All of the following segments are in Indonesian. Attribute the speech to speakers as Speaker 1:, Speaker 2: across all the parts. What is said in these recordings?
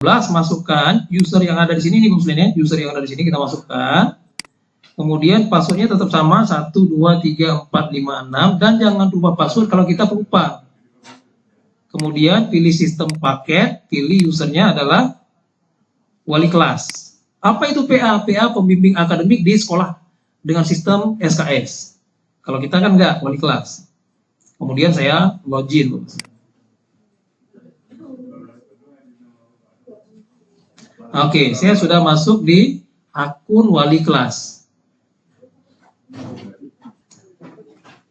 Speaker 1: masukkan user yang ada di sini nih Bapak sekalian ya. User yang ada di sini kita masukkan. Kemudian passwordnya tetap sama 1, 2, 3, 4, 5, 6 dan jangan lupa password kalau kita pelupa. Kemudian pilih sistem paket, pilih usernya adalah wali kelas. Apa itu PA? PA pembimbing akademik di sekolah dengan sistem SKS. Kalau kita kan enggak, wali kelas. Kemudian saya login. Oke, saya sudah masuk di akun wali kelas.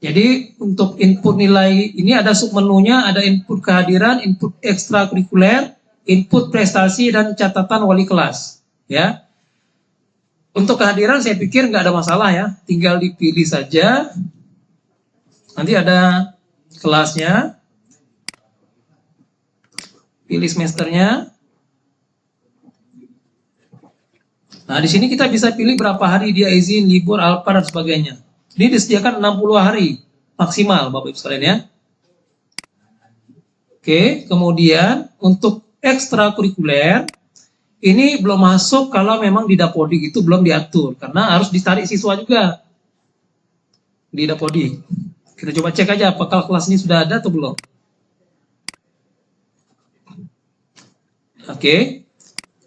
Speaker 1: Jadi untuk input nilai ini ada submenunya, ada input kehadiran, input ekstrakurikuler, input prestasi dan catatan wali kelas. Ya, untuk kehadiran saya pikir nggak ada masalah ya, tinggal dipilih saja. Nanti ada kelasnya, pilih semesternya. Nah, di sini kita bisa pilih berapa hari dia izin, libur, alpa, dan sebagainya. Ini disediakan 60 hari maksimal, Bapak Ibu sekalian ya. Oke, kemudian untuk ekstrakurikuler, ini belum masuk kalau memang di Dapodik itu belum diatur, karena harus ditarik siswa juga di Dapodik. Kita coba cek aja apakah kelas ini sudah ada atau belum. Oke,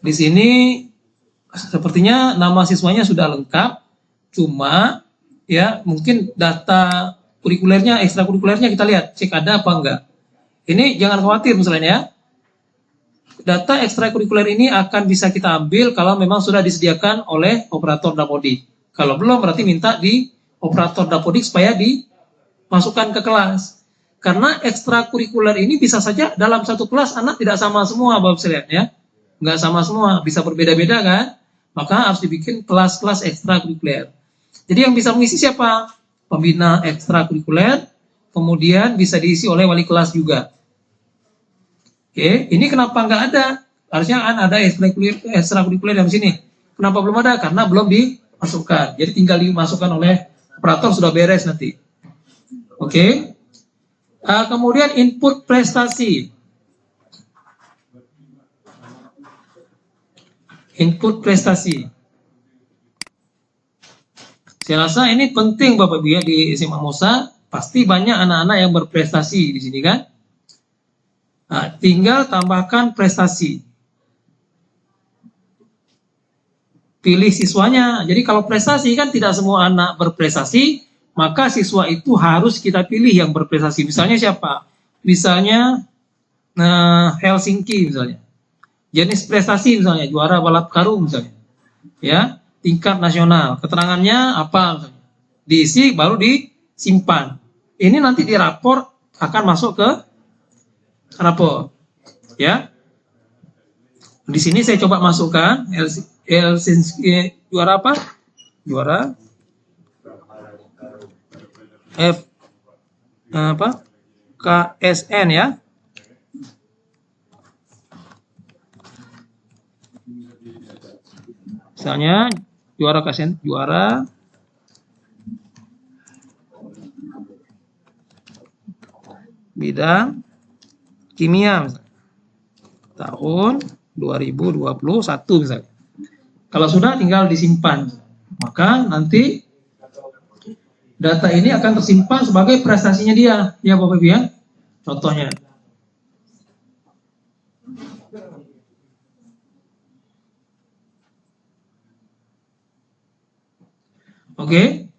Speaker 1: di sini sepertinya nama siswanya sudah lengkap, cuma ya mungkin data kurikulernya, ekstrakurikulernya kita lihat, cek ada apa enggak. Ini jangan khawatir misalnya ya, data ekstrakurikuler ini akan bisa kita ambil kalau memang sudah disediakan oleh operator Dapodik. Kalau belum berarti minta di operator Dapodik supaya dimasukkan ke kelas. Karena ekstrakurikuler ini bisa saja dalam satu kelas anak tidak sama semua, Bapak sekalian ya. Enggak sama semua, bisa berbeda-beda kan. Maka harus dibikin kelas-kelas ekstrakurikuler. Jadi yang bisa mengisi siapa? Pembina ekstrakurikuler, kemudian bisa diisi oleh wali kelas juga. Oke, ini kenapa nggak ada? Harusnya kan ada ekstrakurikuler di sini. Kenapa belum ada? Karena belum dimasukkan. Jadi tinggal dimasukkan oleh operator, sudah beres nanti. Oke. Kemudian input prestasi. Input prestasi. Saya rasa ini penting Bapak Ibu ya, di SMA Musa pasti banyak anak-anak yang berprestasi di sini kan. Nah, tinggal tambahkan prestasi. Pilih siswanya. Jadi kalau prestasi kan tidak semua anak berprestasi, maka siswa itu harus kita pilih yang berprestasi. Misalnya siapa? Misalnya Helsinki misalnya. Jenis prestasi misalnya juara balap karung misalnya. Ya. Tingkat nasional, keterangannya apa misalnya. Diisi baru disimpan. Ini nanti di rapor akan masuk ke rapor. Ya. Di sini saya coba masukkan Helsinki juara apa? Juara KSN ya. Misalnya juara KSN, juara bidang kimia misalnya. Tahun 2021 misalnya. Kalau sudah tinggal disimpan. Maka nanti data ini akan tersimpan sebagai prestasinya dia, ya Bapak Ibu ya. Contohnya. Oke.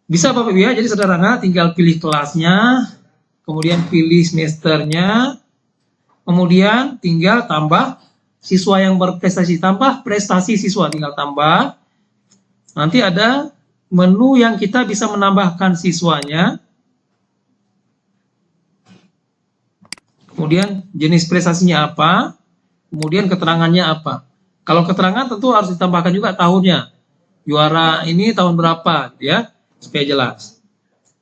Speaker 1: Bisa Bapak Ibu ya, jadi sederhana, tinggal pilih kelasnya, kemudian pilih semesternya, kemudian tinggal tambah siswa yang berprestasi, tambah prestasi siswa, tinggal tambah. Nanti ada menu yang kita bisa menambahkan siswanya, kemudian jenis prestasinya apa, kemudian keterangannya apa. Kalau keterangan tentu harus ditambahkan juga tahunnya. Juara ini tahun berapa, ya, supaya jelas.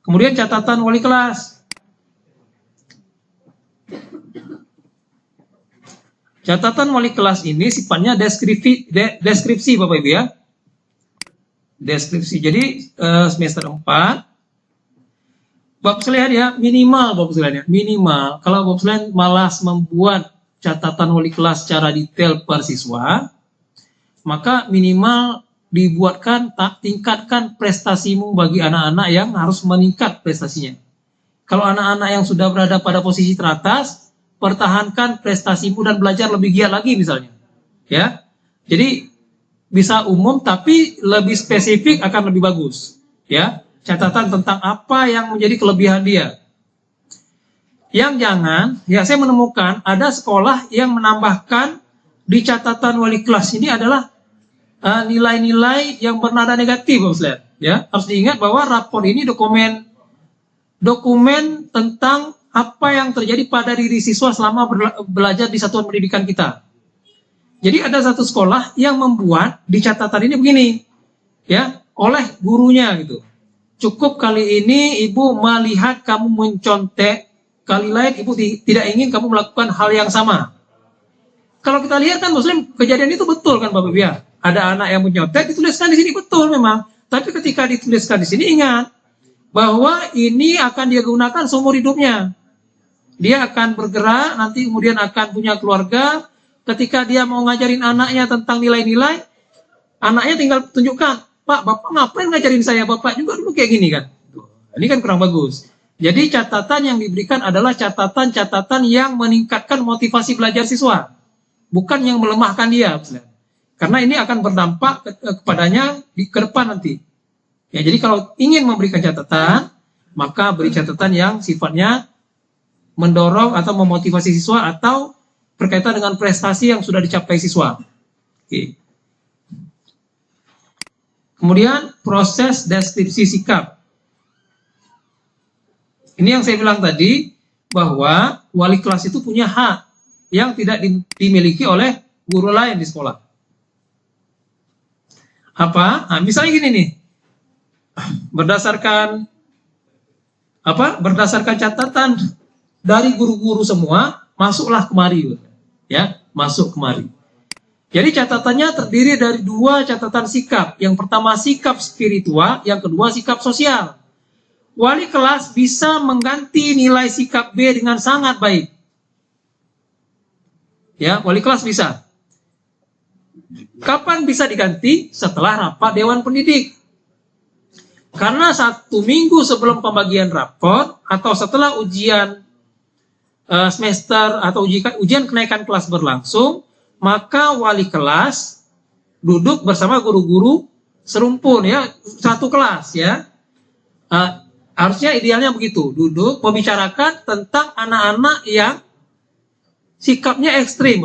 Speaker 1: Kemudian catatan wali kelas. Catatan wali kelas ini sifatnya deskripsi Bapak Ibu ya. Deskripsi. Jadi semester 4 Bapak sekalian ya, minimal Bapak sekalian ya, minimal. Kalau Bapak sekalian malas membuat catatan wali kelas secara detail per siswa, maka minimal dibuatkan tingkatkan prestasimu bagi anak-anak yang harus meningkat prestasinya. Kalau anak-anak yang sudah berada pada posisi teratas, pertahankan prestasimu dan belajar lebih giat lagi misalnya. Ya. Jadi bisa umum tapi lebih spesifik akan lebih bagus. Ya. Catatan tentang apa yang menjadi kelebihan dia. Yang jangan, ya saya menemukan ada sekolah yang menambahkan di catatan wali kelas ini adalah nilai-nilai yang bernada negatif, Ustaz. Ya, harus diingat bahwa rapor ini dokumen tentang apa yang terjadi pada diri siswa selama belajar di satuan pendidikan kita. Jadi ada satu sekolah yang membuat di catatan ini begini, ya, oleh gurunya gitu. Cukup kali ini ibu melihat kamu mencontek, kali lain ibu tidak ingin kamu melakukan hal yang sama. Kalau kita lihat kan Muslim, kejadian itu betul kan Bapak Ibu ya. Ada anak yang menyontek, dituliskan di sini betul memang. Tapi ketika dituliskan di sini ingat bahwa ini akan dia gunakan seumur hidupnya. Dia akan bergerak, nanti kemudian akan punya keluarga. Ketika dia mau ngajarin anaknya tentang nilai-nilai, anaknya tinggal tunjukkan, Pak, Bapak ngapain ngajarin saya? Bapak juga dulu kayak gini kan. Ini kan kurang bagus. Jadi catatan yang diberikan adalah catatan-catatan yang meningkatkan motivasi belajar siswa. Bukan yang melemahkan dia. Karena ini akan berdampak kepadanya ke depan nanti. Ya, jadi kalau ingin memberikan catatan, maka beri catatan yang sifatnya mendorong atau memotivasi siswa atau berkaitan dengan prestasi yang sudah dicapai siswa. Oke. Kemudian proses deskripsi sikap. Ini yang saya bilang tadi, bahwa wali kelas itu punya hak yang tidak dimiliki oleh guru lain di sekolah. Apa? Nah, misalnya gini nih, berdasarkan catatan dari guru-guru semua, masuklah kemari, ya, masuk kemari. Jadi catatannya terdiri dari 2 catatan sikap. Yang pertama sikap spiritual, yang kedua sikap sosial. Wali kelas bisa mengganti nilai sikap B dengan sangat baik. Ya, wali kelas bisa. Kapan bisa diganti? Setelah rapat Dewan Pendidik. Karena 1 minggu sebelum pembagian rapor atau setelah ujian semester atau ujian kenaikan kelas berlangsung, maka wali kelas duduk bersama guru-guru serumpun, ya, satu kelas, ya. Harusnya idealnya begitu, duduk membicarakan tentang anak-anak yang sikapnya ekstrim,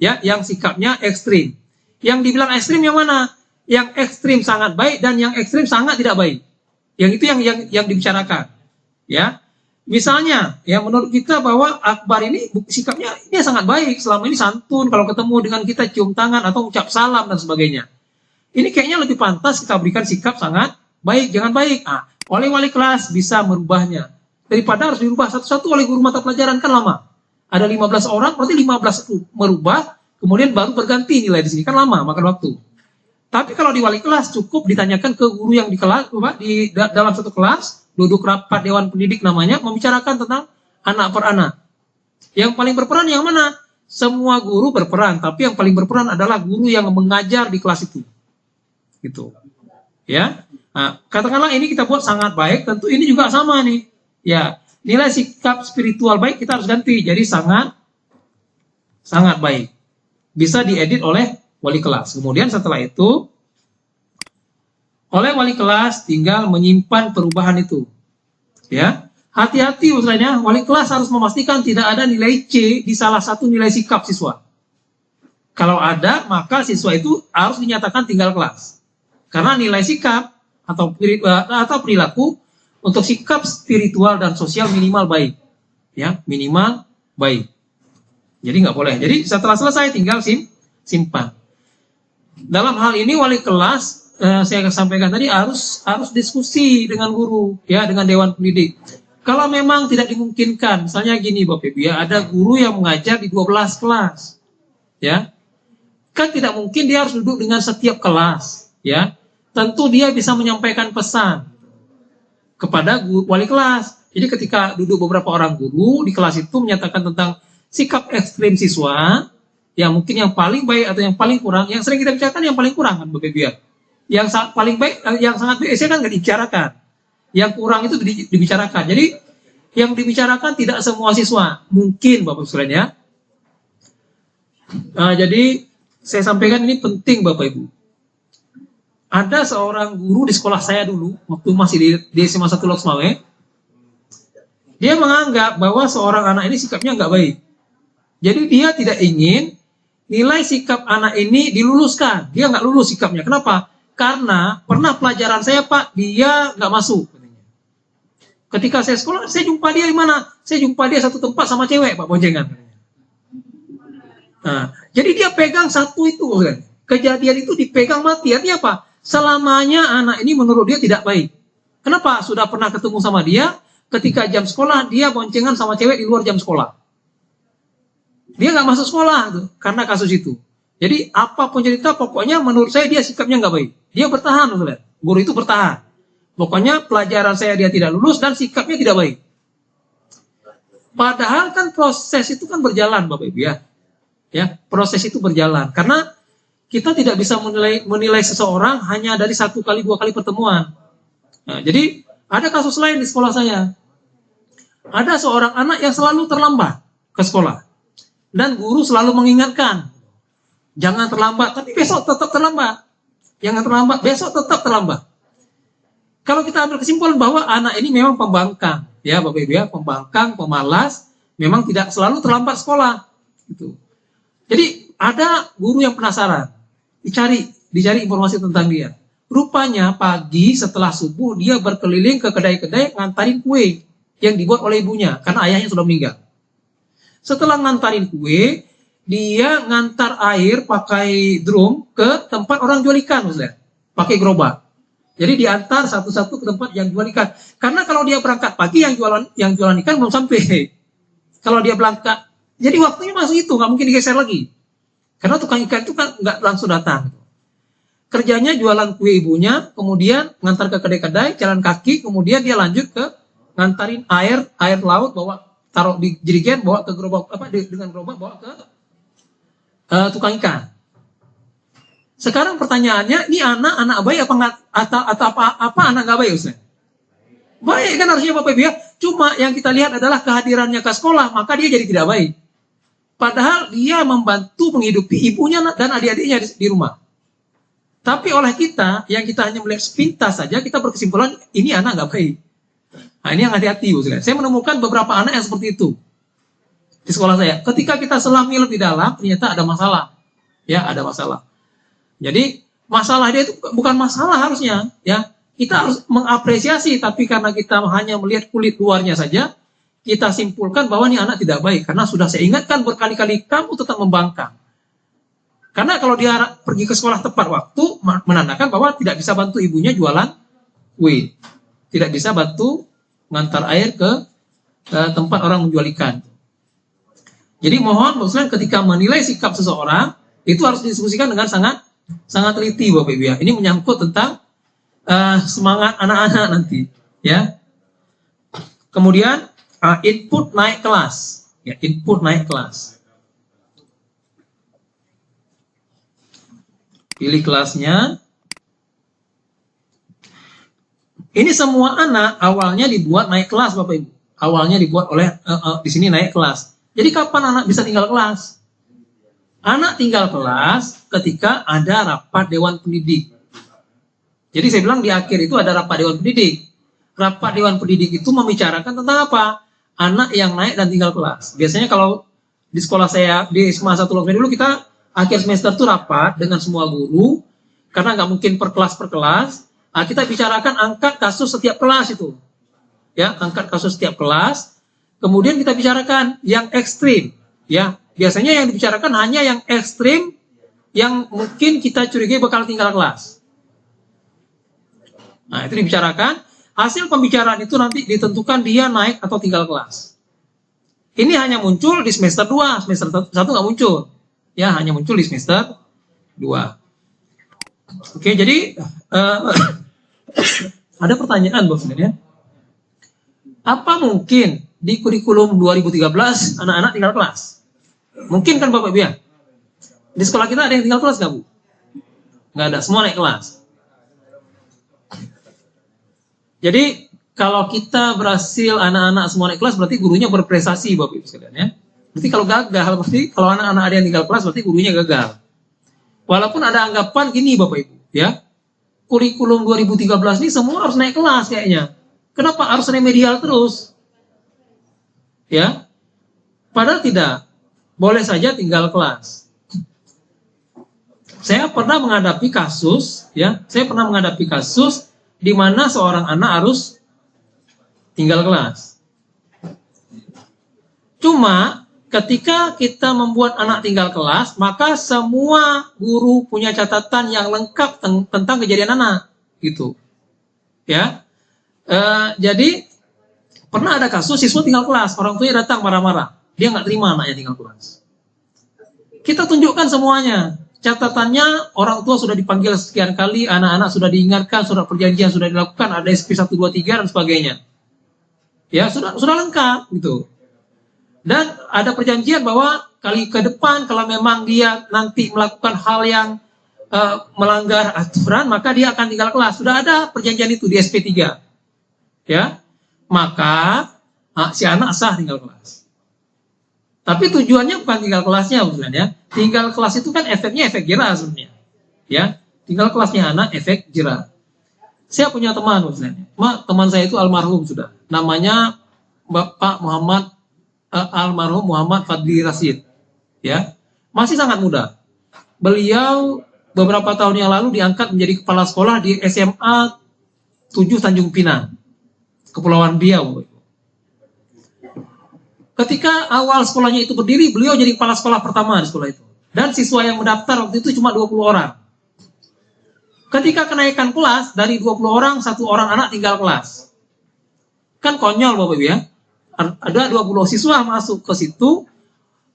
Speaker 1: ya, yang sikapnya ekstrim. Yang dibilang ekstrim yang mana? Yang ekstrim sangat baik dan yang ekstrim sangat tidak baik. Yang itu yang dibicarakan, ya. Misalnya, ya, menurut kita bahwa Akbar ini sikapnya dia sangat baik, selama ini santun, kalau ketemu dengan kita cium tangan atau ucap salam dan sebagainya. Ini kayaknya lebih pantas kita berikan sikap sangat baik, jangan baik. Oleh wali kelas bisa merubahnya. Daripada harus dirubah satu-satu oleh guru mata pelajaran, kan lama. Ada 15 orang, berarti 15 merubah, kemudian baru berganti nilai di sini, kan lama, makan waktu. Tapi kalau di wali kelas cukup ditanyakan ke guru yang di kelas, di dalam satu kelas, duduk rapat Dewan Pendidik namanya, membicarakan tentang anak per anak. Yang paling berperan yang mana? Semua guru berperan, tapi yang paling berperan adalah guru yang mengajar di kelas itu. Gitu. Ya. Nah, katakanlah ini kita buat sangat baik, tentu ini juga sama nih. Ya, nilai sikap spiritual baik kita harus ganti jadi sangat baik. Bisa diedit oleh wali kelas. Kemudian setelah itu oleh wali kelas tinggal menyimpan perubahan itu. Ya, hati-hati misalnya wali kelas harus memastikan tidak ada nilai C di salah satu nilai sikap siswa. Kalau ada, maka siswa itu harus dinyatakan tinggal kelas. Karena nilai sikap atau perilaku untuk sikap spiritual dan sosial minimal baik. Ya, minimal baik. Jadi nggak boleh. Jadi setelah selesai tinggal simpan. Dalam hal ini wali kelas saya sampaikan tadi harus diskusi dengan guru, ya, dengan Dewan Pendidik. Kalau memang tidak dimungkinkan, misalnya gini Bapak Ibu, ya, ada guru yang mengajar di 12 kelas. Ya. Kan tidak mungkin dia harus duduk dengan setiap kelas, ya. Tentu dia bisa menyampaikan pesan kepada wali kelas. Jadi ketika duduk beberapa orang guru di kelas itu menyatakan tentang sikap ekstrim siswa, yang mungkin yang paling baik atau yang paling kurang, yang sering kita bicarakan yang paling kurang kan Bapak Ibu ya. Yang paling baik, yang sangat baik saya kan nggak dibicarakan. Yang kurang itu dibicarakan. Jadi yang dibicarakan tidak semua siswa, mungkin Bapak Ibu sekalian ya. Jadi saya sampaikan ini penting Bapak Ibu. Ada seorang guru di sekolah saya dulu, waktu masih di SMA 1 Loksmawe, dia menganggap bahwa seorang anak ini sikapnya nggak baik. Jadi dia tidak ingin nilai sikap anak ini diluluskan. Dia nggak lulus sikapnya. Kenapa? Karena pernah pelajaran saya Pak, dia nggak masuk. Ketika saya sekolah, saya jumpa dia di mana? Saya jumpa dia satu tempat sama cewek Pak boncengan. Nah, jadi dia pegang satu itu kan. Kejadian itu dipegang mati. Artinya apa? Selamanya anak ini menurut dia tidak baik. Kenapa? Sudah pernah ketemu sama dia, ketika jam sekolah dia boncengan sama cewek di luar jam sekolah. Dia nggak masuk sekolah tuh, karena kasus itu. Jadi apapun cerita, pokoknya menurut saya dia sikapnya nggak baik. Dia bertahan, saudara. Guru itu bertahan. Pokoknya pelajaran saya dia tidak lulus dan sikapnya tidak baik. Padahal kan proses itu kan berjalan, Bapak Ibu ya. Ya, proses itu berjalan. Karena kita tidak bisa menilai seseorang hanya dari 1 kali 2 kali pertemuan. Nah, jadi ada kasus lain di sekolah saya. Ada seorang anak yang selalu terlambat ke sekolah. Dan guru selalu mengingatkan, jangan terlambat, tapi besok tetap terlambat. Jangan terlambat, besok tetap terlambat. Kalau kita ambil kesimpulan bahwa anak ini memang pembangkang, ya Bapak Ibu ya, pembangkang, pemalas, memang tidak selalu terlambat sekolah. Gitu. Jadi ada guru yang penasaran, dicari informasi tentang dia. Rupanya pagi setelah subuh dia berkeliling ke kedai-kedai ngantarin kue yang dibuat oleh ibunya, karena ayahnya sudah meninggal. Setelah ngantarin kue, dia ngantar air pakai drum ke tempat orang jual ikan, Ustaz. Pakai gerobak. Jadi diantar satu-satu ke tempat yang jual ikan. Karena kalau dia berangkat pagi, yang jualan ikan belum sampai. Kalau dia berangkat, jadi waktunya masuk itu, nggak mungkin digeser lagi. Karena tukang ikan itu kan nggak langsung datang. Kerjanya jualan kue ibunya, kemudian ngantar ke kedai-kedai, jalan kaki, kemudian dia lanjut ke ngantarin air laut, bawa taruh di jerigen, bawa ke gerobak dengan gerobak bawa ke tukang ikan. Sekarang pertanyaannya, ini anak baik apa nggak atau apa anak nggak baik Ustaz? Baik kan harusnya Bapak Ibu ya. Cuma yang kita lihat adalah kehadirannya ke sekolah, maka dia jadi tidak baik. Padahal dia membantu menghidupi ibunya dan adik-adiknya di rumah. Tapi oleh kita, yang kita hanya melihat sepintas saja, kita berkesimpulan ini anak nggak baik. Nah, ini yang hati-hati, Ustaz. Saya menemukan beberapa anak yang seperti itu di sekolah saya. Ketika kita selami lebih dalam, ternyata ada masalah. Ya, ada masalah. Jadi, masalah dia itu bukan masalah harusnya. Ya, kita harus mengapresiasi, tapi karena kita hanya melihat kulit luarnya saja, kita simpulkan bahwa ini anak tidak baik. Karena sudah saya ingatkan berkali-kali, kamu tetap membangkang. Karena kalau dia pergi ke sekolah tepat waktu, menandakan bahwa tidak bisa bantu ibunya jualan kue. Tidak bisa bantu ngantar air ke tempat orang menjual ikan. Jadi mohon Bapak ketika menilai sikap seseorang itu harus didiskusikan dengan sangat teliti Bapak Ibu ya. Ini menyangkut tentang semangat anak-anak nanti ya. Kemudian input naik kelas ya, input naik kelas. Pilih kelasnya. Ini semua anak awalnya dibuat naik kelas Bapak Ibu. Awalnya dibuat oleh di sini naik kelas. Jadi kapan anak bisa tinggal kelas? Anak tinggal kelas ketika ada rapat dewan pendidik. Jadi saya bilang di akhir itu ada rapat dewan pendidik. Rapat dewan pendidik itu membicarakan tentang apa? Anak yang naik dan tinggal kelas. Biasanya kalau di sekolah saya di SMA 1 Loksmawe dulu kita akhir semester itu rapat dengan semua guru karena nggak mungkin per kelas. Nah, kita bicarakan angkat kasus setiap kelas itu. Ya, angkat kasus setiap kelas. Kemudian kita bicarakan yang ekstrim. Ya, biasanya yang dibicarakan hanya yang ekstrim yang mungkin kita curigai bakal tinggal kelas. Nah, itu dibicarakan. Hasil pembicaraan itu nanti ditentukan dia naik atau tinggal kelas. Ini hanya muncul di semester 2. Semester 1 nggak muncul. Ya, hanya muncul di semester 2. Oke, jadi ada pertanyaan Bos ya. Apa mungkin di kurikulum 2013 anak-anak tinggal kelas? Mungkin kan Bapak Ibu ya? Di sekolah kita ada yang tinggal kelas nggak Bu? Nggak ada, semua naik kelas. Jadi kalau kita berhasil anak-anak semua naik kelas, berarti gurunya berprestasi Bapak Ibu sekalian ya. Berarti kalau gagal, berarti kalau anak-anak ada yang tinggal kelas, berarti gurunya gagal. Walaupun ada anggapan gini Bapak Ibu ya, kurikulum 2013 ini semua harus naik kelas kayaknya. Kenapa harus remedial terus? Ya, padahal tidak. Boleh saja tinggal kelas. Saya pernah menghadapi kasus, ya, di mana seorang anak harus tinggal kelas. Cuma ketika kita membuat anak tinggal kelas, maka semua guru punya catatan yang lengkap tentang kejadian anak, gitu. Ya, jadi pernah ada kasus siswa tinggal kelas, orang tuanya datang marah-marah, dia nggak terima anaknya tinggal kelas. Kita tunjukkan semuanya, catatannya orang tua sudah dipanggil sekian kali, anak-anak sudah diingatkan, surat perjanjian sudah dilakukan, ada SP 1, 2, 3 dan sebagainya. Ya, sudah lengkap gitu. Dan ada perjanjian bahwa kali ke depan kalau memang dia nanti melakukan hal yang melanggar aturan, maka dia akan tinggal kelas. Sudah ada perjanjian itu di SP 3. Ya. Maka si anak sah tinggal kelas. Tapi tujuannya bukan tinggal kelasnya sebenarnya. Tinggal kelas itu kan efeknya efek jera sebenarnya. Ya, tinggal kelasnya anak efek jera. Saya punya teman sebenarnya. Teman saya itu almarhum sudah. Namanya Bapak almarhum Muhammad Fadli Rasid. Ya, masih sangat muda. Beliau beberapa tahun yang lalu diangkat menjadi kepala sekolah di SMA 7 Tanjung Pinang, Kepulauan Riau. Ketika awal sekolahnya itu berdiri, beliau jadi kepala sekolah pertama di sekolah itu. Dan siswa yang mendaftar waktu itu cuma 20 orang. Ketika kenaikan kelas, dari 20 orang, 1 orang anak tinggal kelas. Kan konyol Bapak Ibu ya. Ada 20 siswa masuk ke situ,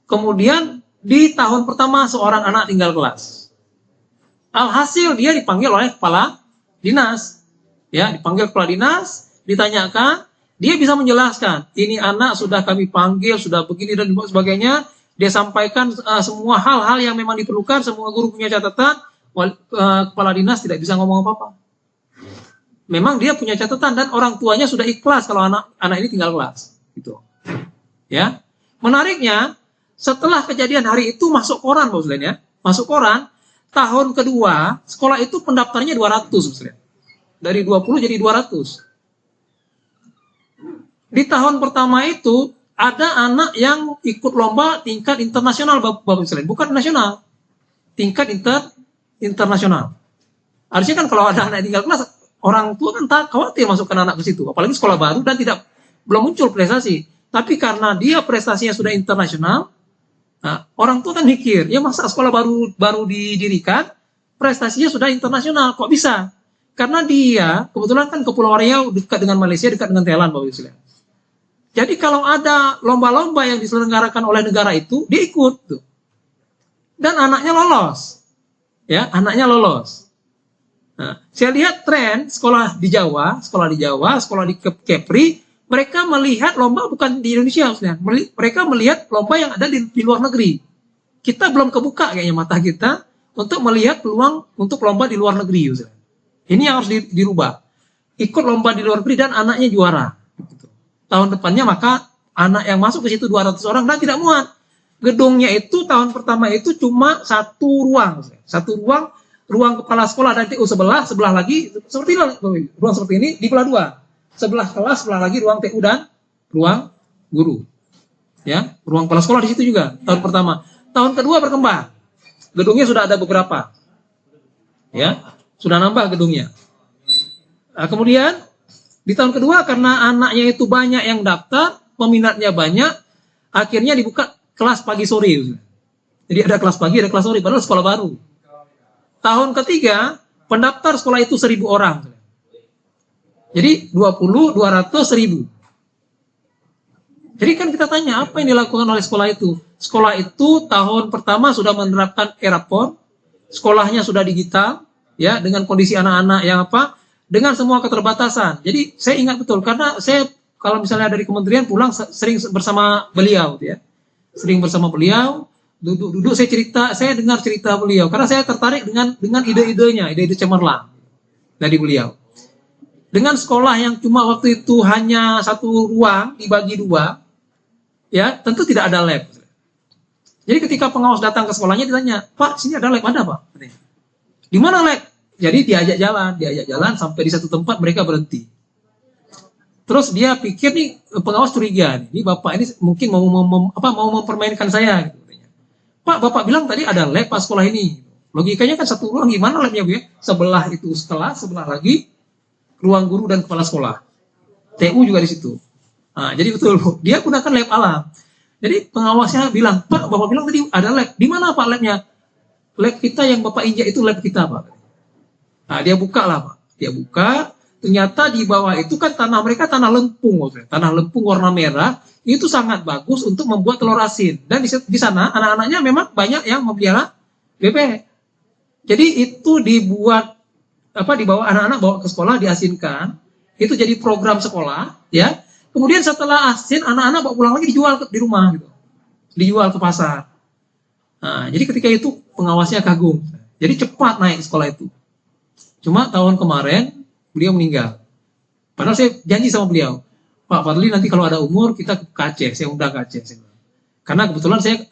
Speaker 1: kemudian di tahun pertama seorang anak tinggal kelas. Alhasil dia dipanggil oleh kepala dinas. Ya, dipanggil kepala dinas, ditanyakan, dia bisa menjelaskan, ini anak sudah kami panggil, sudah begini dan sebagainya. Dia sampaikan semua hal-hal yang memang diperlukan, semua guru punya catatan, kepala dinas tidak bisa ngomong apa-apa. Memang dia punya catatan dan orang tuanya sudah ikhlas kalau anak ini tinggal kelas. Gitu. Ya. Menariknya, setelah kejadian hari itu masuk koran, Bapak Ibu ya. Masuk koran, tahun kedua, sekolah itu pendaftarnya 200, Bapak Ibu. Dari 20 jadi 200. Di tahun pertama itu ada anak yang ikut lomba tingkat internasional Bapak Ibu, bukan nasional, tingkat internasional. Harusnya kan kalau ada anak tinggal kelas, orang tua kan tak khawatir masukkan anak ke situ, apalagi sekolah baru dan belum muncul prestasi. Tapi karena dia prestasinya sudah internasional, nah, orang tua kan mikir, ya masa sekolah baru didirikan, prestasinya sudah internasional, kok bisa? Karena dia kebetulan kan Kepulauan Riau dekat dengan Malaysia, dekat dengan Thailand, Bapak Ibu. Jadi kalau ada lomba-lomba yang diselenggarakan oleh negara itu, dia ikut tuh. Dan anaknya lolos. Ya, anaknya lolos. Nah, saya lihat tren sekolah di Jawa, sekolah di Kepri, mereka melihat lomba bukan di Indonesia, maksudnya. Mereka melihat lomba yang ada di luar negeri. Kita belum kebuka kayaknya mata kita untuk melihat peluang untuk lomba di luar negeri. Maksudnya. Ini yang harus dirubah. Ikut lomba di luar negeri dan anaknya juara. Tahun depannya maka anak yang masuk ke situ 200 orang dan tidak muat. Gedungnya itu tahun pertama itu cuma satu ruang, ruang kepala sekolah dan TU sebelah lagi seperti ini, ruang seperti ini dibelah 2. Sebelah kelas, sebelah lagi ruang TU dan ruang guru. Ya, ruang kepala sekolah di situ juga tahun pertama. Tahun kedua berkembang. Gedungnya sudah ada beberapa. Ya, sudah nambah gedungnya. Nah, kemudian di tahun kedua karena anaknya itu banyak yang daftar, peminatnya banyak, akhirnya dibuka kelas pagi sore. Jadi ada kelas pagi, ada kelas sore, padahal sekolah baru. Tahun ketiga, pendaftar sekolah itu 1.000 orang. Jadi 20, 200, 1.000. Jadi kan kita tanya, apa yang dilakukan oleh sekolah itu? Sekolah itu tahun pertama sudah menerapkan e-rapor, sekolahnya sudah digital, ya, dengan kondisi anak-anak yang dengan semua keterbatasan. Jadi saya ingat betul karena saya kalau misalnya dari kementerian pulang sering bersama beliau, ya. sering bersama beliau, duduk-duduk saya dengar cerita beliau karena saya tertarik dengan ide-idenya, ide-ide cemerlang dari beliau. Dengan sekolah yang cuma waktu itu hanya satu ruang dibagi dua, ya tentu tidak ada lab. Jadi ketika pengawas datang ke sekolahnya ditanya, Pak, sini ada lab, ada Pak? Di mana lab? Jadi diajak jalan sampai di satu tempat mereka berhenti. Terus dia pikir nih pengawas curiga, ini bapak ini mungkin mau mempermainkan saya. Gitu. Pak, bapak bilang tadi ada lab pas sekolah ini. Logikanya kan satu ruang, gimana labnya Bu ya? Sebelah itu kelas, sebelah lagi ruang guru dan kepala sekolah. TU juga di situ. Nah, jadi betul, dia gunakan lab alam. Jadi pengawasnya bilang, Pak, bapak bilang tadi ada lab. Di mana Pak labnya? Lab kita yang bapak injak itu lab kita Pak. Nah, dia buka lah Pak. Dia buka, ternyata di bawah itu kan tanah mereka tanah lempung. Tanah lempung warna merah, itu sangat bagus untuk membuat telur asin. Dan di sana anak-anaknya memang banyak yang memelihara bebek. Jadi itu dibawa anak-anak bawa ke sekolah diasinkan, itu jadi program sekolah, ya. Kemudian setelah asin, anak-anak bawa pulang lagi dijual di rumah, gitu, dijual ke pasar. Nah, jadi ketika itu pengawasnya kagum, jadi cepat naik sekolah itu. Cuma tahun kemarin beliau meninggal. Padahal saya janji sama beliau, Pak Fadli nanti kalau ada umur kita ke Aceh, saya undang ke Aceh. Karena kebetulan saya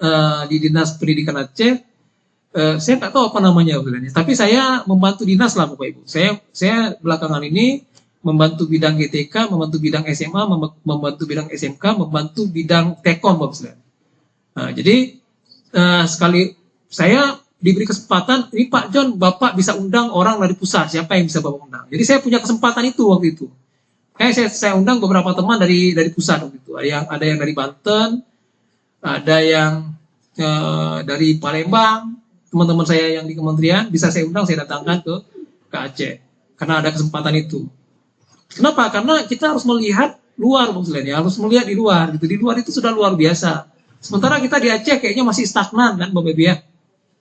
Speaker 1: di Dinas Pendidikan Aceh. Saya nggak tahu apa namanya sebenarnya, tapi saya membantu dinas lah Bapak Ibu. Saya belakangan ini membantu bidang GTK, membantu bidang SMA, membantu bidang SMK, membantu bidang Tekom Bapak Ibu. Nah, jadi sekali saya diberi kesempatan, ini Pak John, Bapak bisa undang orang dari pusat, siapa yang bisa Bapak undang? Jadi saya punya kesempatan itu waktu itu. Saya undang beberapa teman dari pusat waktu itu. Ada yang dari Banten, ada yang dari Palembang. Teman-teman saya yang di kementerian bisa saya undang, saya datangkan ke Aceh karena ada kesempatan itu. Kenapa? Karena kita harus melihat luar maksudnya, harus melihat di luar gitu. Di luar itu sudah luar biasa. Sementara kita di Aceh kayaknya masih stagnan kan Bapak Ibu ya.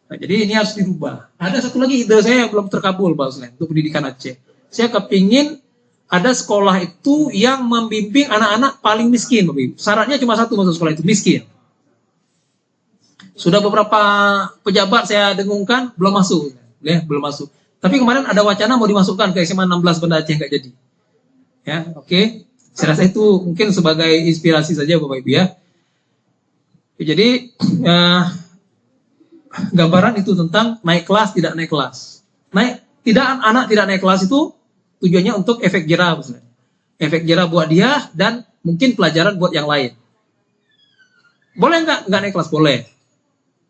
Speaker 1: Nah, jadi ini harus dirubah. Ada satu lagi ide saya yang belum terkabul Pak Uslen untuk pendidikan Aceh. Saya kepingin ada sekolah itu yang membimbing anak-anak paling miskin Bapak Ibu. Syaratnya cuma satu masuk sekolah itu, miskin. Sudah beberapa pejabat saya dengungkan, belum masuk. Ya, belum masuk. Tapi kemarin ada wacana mau dimasukkan ke SMA 16 Banda Aceh, nggak jadi. Ya, oke. Saya rasa itu mungkin sebagai inspirasi saja Bapak Ibu ya. Jadi, gambaran itu tentang naik kelas, tidak naik kelas. Anak tidak naik kelas itu tujuannya untuk efek jerah. Efek jerah buat dia dan mungkin pelajaran buat yang lain. Boleh nggak naik kelas? Boleh.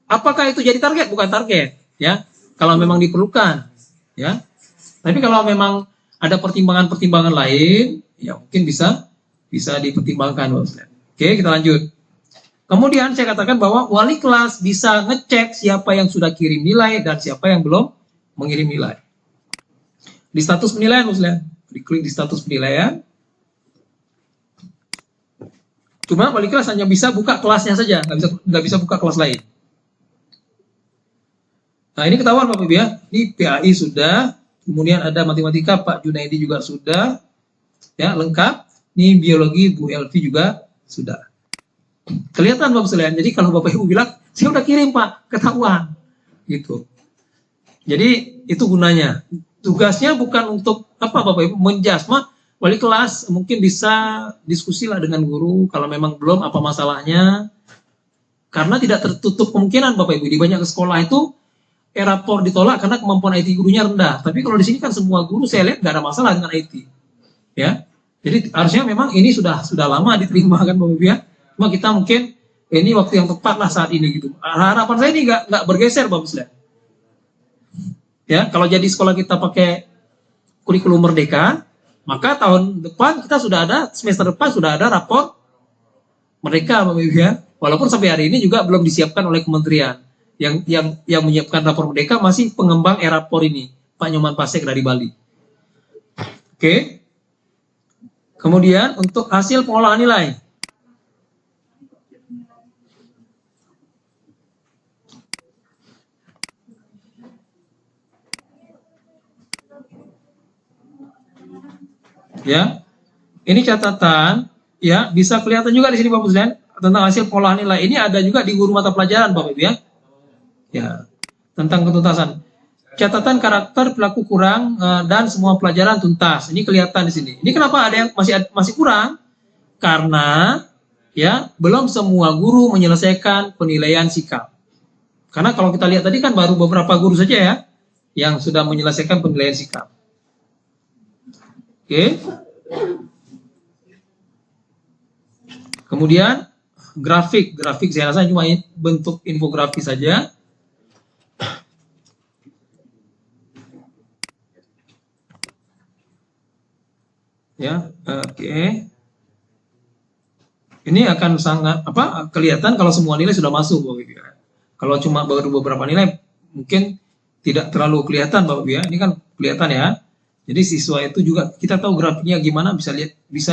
Speaker 1: Apakah itu jadi target? Bukan target, ya. Kalau memang diperlukan, ya. Tapi kalau memang ada pertimbangan-pertimbangan lain, ya mungkin bisa dipertimbangkan, Bapak. Oke, kita lanjut. Kemudian saya katakan bahwa wali kelas bisa ngecek siapa yang sudah kirim nilai dan siapa yang belum mengirim nilai. Di status penilaian, Bapak, diklik di status penilaian. Cuma wali kelas hanya bisa buka kelasnya saja, nggak bisa buka kelas lain. Nah, ini ketahuan Bapak Ibu ya. Ini PAI sudah, kemudian ada matematika Pak Junaidi juga sudah, ya lengkap. Ini biologi Bu Elvi juga sudah. Kelihatan Bapak sekalian. Jadi kalau Bapak Ibu bilang, saya udah kirim Pak, ketahuan, gitu. Jadi itu gunanya. Tugasnya bukan untuk apa Bapak Ibu menjasma. Wali kelas mungkin bisa diskusi lah dengan guru kalau memang belum apa masalahnya. Karena tidak tertutup kemungkinan Bapak Ibu di banyak sekolah itu rapor ditolak karena kemampuan IT gurunya rendah. Tapi kalau di sini kan semua guru saya lihat nggak ada masalah dengan IT. Ya, jadi harusnya memang ini sudah lama diterima kan Bapak Ibu ya. Cuma kita mungkin ini waktu yang tepat lah saat ini gitu. Harapan saya ini nggak bergeser Bapak Ibu. Ya, kalau jadi sekolah kita pakai kurikulum merdeka, maka tahun depan kita sudah ada, semester depan sudah ada rapor merdeka Bapak Ibu ya. Walaupun sampai hari ini juga belum disiapkan oleh kementerian. Yang menyiapkan rapor merdeka masih pengembang rapor ini, Pak Nyoman Pasek dari Bali. Oke. Kemudian untuk hasil pengolahan nilai. Ya. Ini catatan ya, bisa kelihatan juga di sini Bapak Presiden. tentang hasil pengolahan nilai ini ada juga di guru mata pelajaran Bapak Ibu ya. Ya, tentang ketuntasan. Catatan karakter pelaku kurang dan semua pelajaran tuntas. Ini kelihatan di sini. Ini kenapa ada yang masih kurang? Karena ya belum semua guru menyelesaikan penilaian sikap. Karena kalau kita lihat tadi kan baru beberapa guru saja ya yang sudah menyelesaikan penilaian sikap. Oke. Kemudian grafik saya rasa cuma bentuk infografis saja. Ya, oke. Ini akan sangat kelihatan kalau semua nilai sudah masuk Bapak Ibu. Kalau cuma baru beberapa nilai mungkin tidak terlalu kelihatan Bapak Ibu ya. Ini kan kelihatan ya. Jadi siswa itu juga kita tahu grafiknya gimana bisa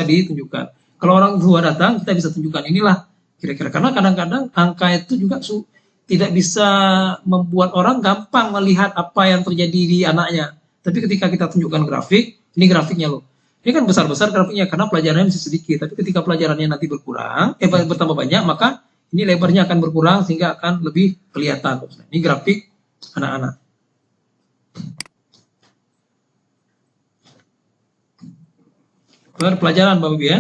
Speaker 1: ditunjukkan. Kalau orang tua datang kita bisa tunjukkan inilah kira-kira, karena kadang-kadang angka itu juga tidak bisa membuat orang gampang melihat apa yang terjadi di anaknya. Tapi ketika kita tunjukkan grafik, ini grafiknya loh. Ini kan besar-besar grafiknya karena pelajarannya masih sedikit. Tapi ketika pelajarannya nanti bertambah banyak, maka ini lebarnya akan berkurang sehingga akan lebih kelihatan. Ini grafik anak-anak. Per pelajaran Bapak Ibu ya.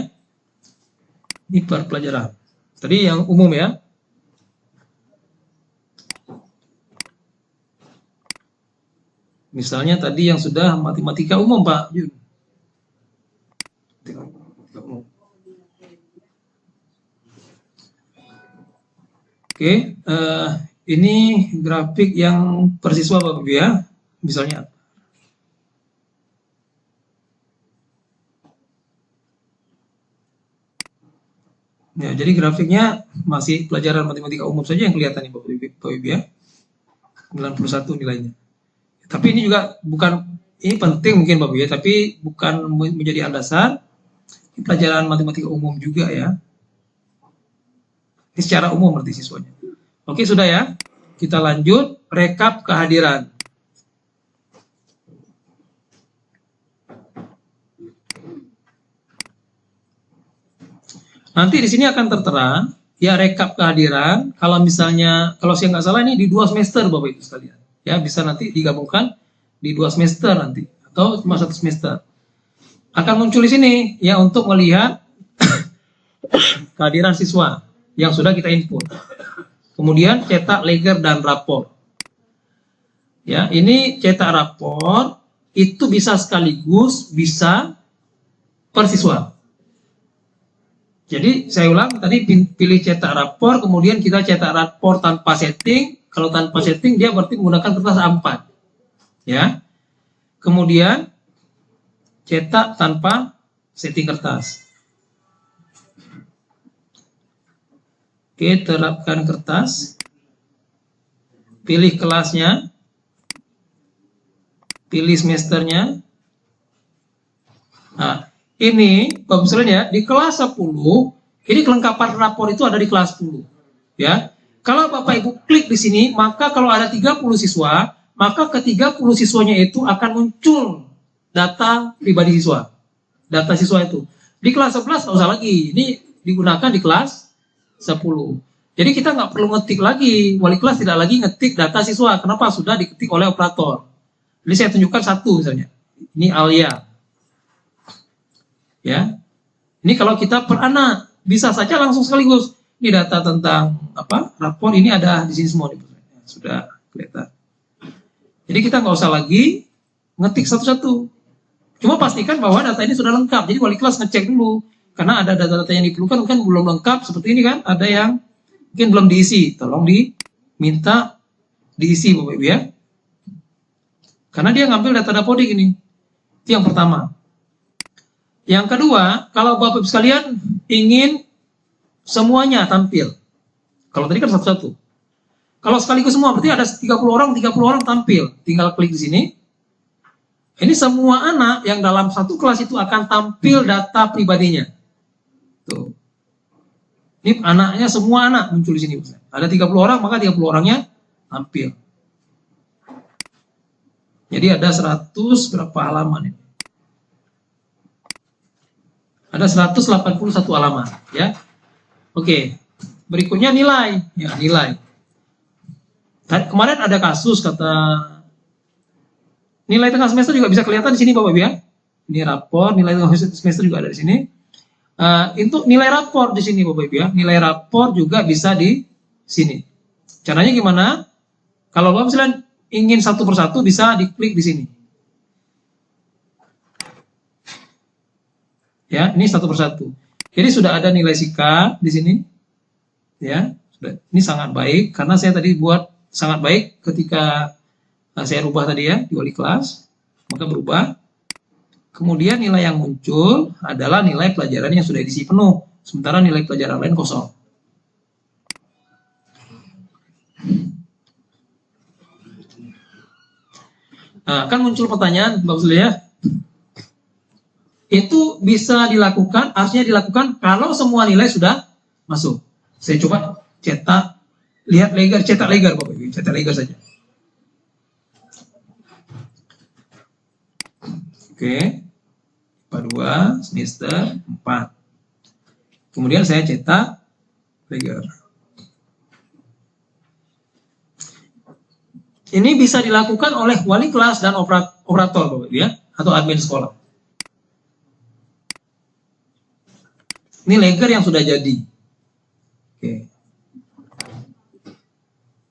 Speaker 1: Ini per pelajaran. Tadi yang umum ya. Misalnya tadi yang sudah matematika umum Pak Jun. Oke, ini grafik yang persiswa Bapak Ibu ya. Misalnya ya, jadi grafiknya masih pelajaran matematika umum saja yang kelihatan nih Bapak Ibu ya. 91 nilainya. Tapi ini juga ini penting mungkin Bapak Ibu ya, tapi bukan menjadi dasar. Ini pelajaran matematika umum juga ya. Ini secara umum berarti siswanya. Oke, sudah ya. Kita lanjut rekap kehadiran. Nanti di sini akan tertera ya rekap kehadiran. Kalau misalnya, kalau saya nggak salah ini di 2 semester Bapak Ibu sekalian. Ya, bisa nanti digabungkan di 2 semester nanti atau cuma 1 semester. Akan muncul di sini ya untuk melihat kehadiran siswa yang sudah kita input. Kemudian cetak leger dan rapor. Ya, ini cetak rapor itu bisa sekaligus bisa per siswa. Jadi saya ulang tadi pilih cetak rapor, kemudian kita cetak rapor tanpa setting. Kalau tanpa setting dia berarti menggunakan kertas A4. Ya. Kemudian cetak tanpa setting kertas. Oke, terapkan kertas. Pilih kelasnya. Pilih semesternya. Nah, ini misalnya di kelas 10, ini kelengkapan rapor itu ada di kelas 10. Ya. Kalau Bapak Ibu klik di sini, maka kalau ada 30 siswa, maka ke 30 siswanya itu akan muncul data pribadi siswa. Data siswa itu. Di kelas 11 nggak usah lagi. Ini digunakan di kelas 10. Jadi kita nggak perlu ngetik lagi. Wali kelas tidak lagi ngetik data siswa. Kenapa? Sudah diketik oleh operator. Jadi saya tunjukkan satu misalnya. Ini Alia. Ya. Ini kalau kita per anak bisa saja langsung sekaligus. Ini data tentang rapor ini ada di sini semua nih. Sudah kelihatan. Jadi kita nggak usah lagi ngetik satu-satu. Cuma pastikan bahwa data ini sudah lengkap. Jadi wali kelas ngecek dulu. Karena ada data-data yang diperlukan kan belum lengkap. Seperti ini kan, ada yang mungkin belum diisi. Tolong diminta diisi Bapak Ibu ya. Karena dia ngambil data dapodik ini. Itu yang pertama. Yang kedua, kalau Bapak Ibu sekalian ingin semuanya tampil. Kalau tadi kan satu-satu. Kalau sekaligus semua, berarti ada 30 orang tampil. Tinggal klik di sini. Ini semua anak yang dalam satu kelas itu akan tampil data pribadinya. Tuh. Ini anaknya, semua anak muncul di sini. Ada 30 orang, maka 30 orangnya tampil. Jadi ada 100 berapa halaman ini? Ada 181 halaman, ya. Oke. Berikutnya nilai, ya nilai. Kemarin ada kasus kata nilai tengah semester juga bisa kelihatan di sini Bapak Ibu ya. Ini rapor, nilai tengah semester juga ada di sini. Untuk nilai rapor di sini Bapak Ibu ya, nilai rapor juga bisa di sini. Caranya gimana? Kalau Bapak misalnya ingin satu persatu bisa diklik di sini. Ya, ini satu persatu. Jadi sudah ada nilai sikap di sini. Ya, sudah. Ini sangat baik karena saya tadi buat sangat baik ketika saya rubah tadi ya di wali kelas, maka berubah. Kemudian nilai yang muncul adalah nilai pelajaran yang sudah diisi penuh, sementara nilai pelajaran lain kosong. Nah, kan muncul pertanyaan, Bapak Suli ya. Itu bisa dilakukan, harusnya dilakukan kalau semua nilai sudah masuk. Saya coba cetak, lihat legar, cetak legar Bapak Ibu, cetak legar saja. Oke, IPA 2 semester 4. Kemudian saya cetak legar. Ini bisa dilakukan oleh wali kelas dan operator Bapak Ibu ya, atau admin sekolah. Ini legar yang sudah jadi.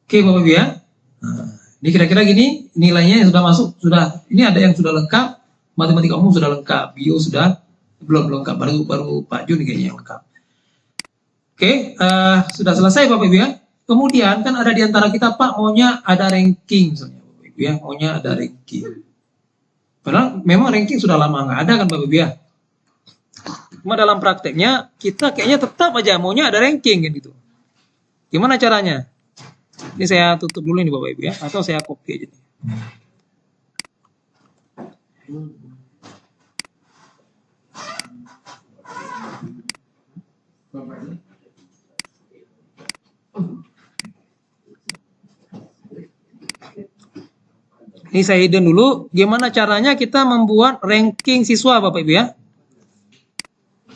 Speaker 1: Oke Bapak Ibu ya. Nah, ini kira-kira gini nilainya yang sudah masuk, sudah. Ini ada yang sudah lengkap. Matematika umum sudah lengkap, bio sudah belum lengkap, baru Pak Jun kayaknya yang lengkap. Oke, sudah selesai Bapak Ibu ya. Kemudian kan ada di antara kita Pak maunya ada ranking misalnya Bapak Ibu ya, maunya ada ranking. Padahal memang ranking sudah lama nggak ada kan Bapak Ibu ya. Cuma dalam prakteknya kita kayaknya tetap aja maunya ada ranking kan gitu. Gimana caranya? Ini saya tutup dulu nih Bapak Ibu ya, atau saya copy aja nih. Ini saya hidden dulu. Gimana caranya kita membuat ranking siswa Bapak Ibu ya?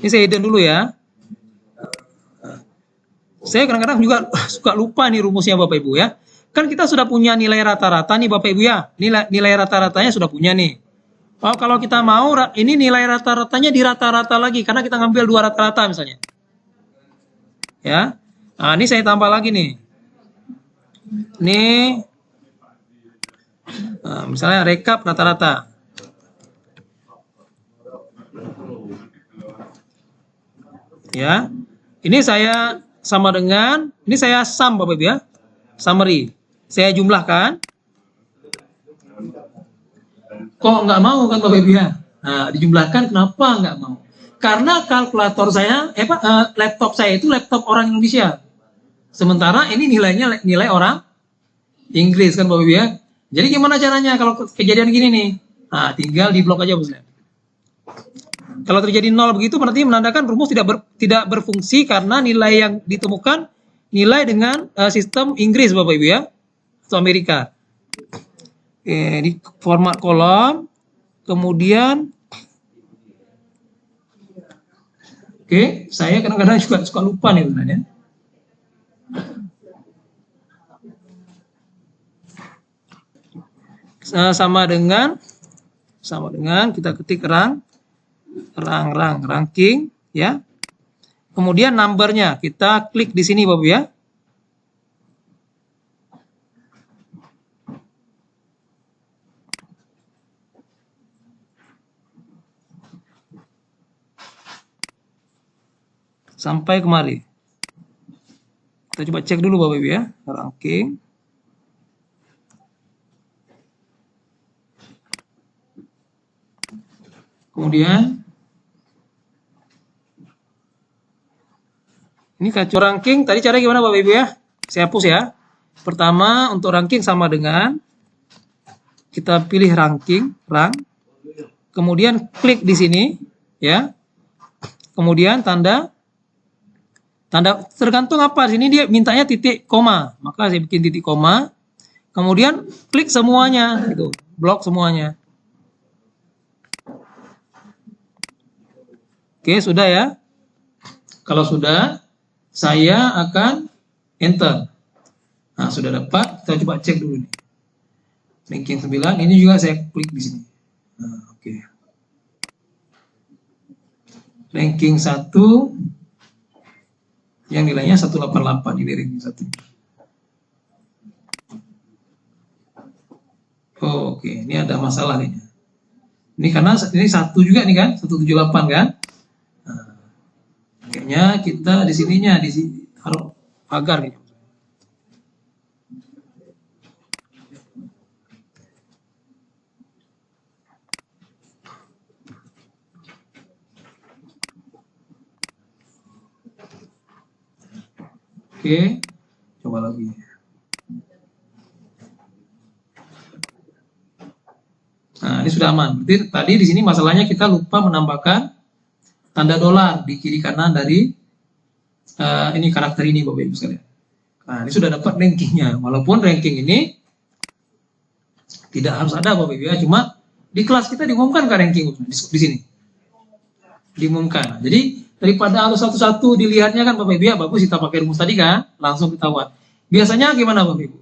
Speaker 1: Ini saya hidden dulu ya. Saya kadang-kadang juga suka lupa nih rumusnya Bapak Ibu ya. Kan kita sudah punya nilai rata-rata nih Bapak Ibu ya. Nilai rata-ratanya sudah punya nih. Oh, kalau kita mau ini nilai rata-ratanya di rata-rata lagi karena kita ngambil 2 rata-rata misalnya. Ya. Nah, ini saya tambah lagi nih. Nih. Nah, misalnya rekap rata-rata. Ya. Ini saya sama dengan, ini saya sum Bapak Ibu ya. Summary. Saya jumlahkan. Kok nggak mau kan Bapak Ibu ya? Nah, dijumlahkan kenapa nggak mau? Karena kalkulator saya, laptop saya itu laptop orang Indonesia. Sementara ini nilainya nilai orang Inggris kan Bapak Ibu ya. Jadi gimana caranya kalau kejadian gini nih? Nah, tinggal di blok aja Bosnya. Kalau terjadi 0 begitu berarti menandakan rumus tidak berfungsi karena nilai yang ditemukan nilai dengan sistem Inggris Bapak Ibu ya, atau Amerika. Oke, di format kolom, kemudian oke, saya kadang-kadang juga suka lupa nih sebenarnya. Sama dengan kita ketik ranking ya. Kemudian numbernya kita klik di sini Bapak ya. Sampai kemari. Kita coba cek dulu Bapak Ibu ya, ranking. Kemudian ini kacau ranking. Tadi cara gimana Bapak Ibu ya? Saya hapus ya. Pertama untuk ranking sama dengan kita pilih ranking, kemudian klik di sini ya. Kemudian tanda tergantung apa. Di sini dia mintanya titik koma. Maka saya bikin titik koma. Kemudian klik semuanya gitu. Blok semuanya. Oke, sudah ya. Kalau sudah, saya akan enter. Nah, sudah dapat, kita coba cek dulu nih. Ranking 9, ini juga saya klik di sini. Nah, oke. Ranking 1 yang nilainya 188, ini ranking 1. Oh, oke, ini ada masalah kayaknya. Ini karena ini 1 juga nih kan, 178 kan. Nah, kayaknya kita di sininya di sini taruh pagar nih. Oke, coba lagi. Nah, ini sudah aman. Berarti tadi di sini masalahnya kita lupa menambahkan tanda dolar di kiri kanan dari ini karakter ini, Bapak Ibu sekalian. Nah, ini sudah dapat rankingnya. Walaupun ranking ini tidak harus ada, Bapak Ibu ya, cuma di kelas kita diumumkan ke ranking di sini. Diumumkan. Jadi daripada harus satu-satu dilihatnya kan Bapak Ibu ya, bagus kita pakai rumus tadi kan, langsung ketahuan. Biasanya gimana Bapak Ibu?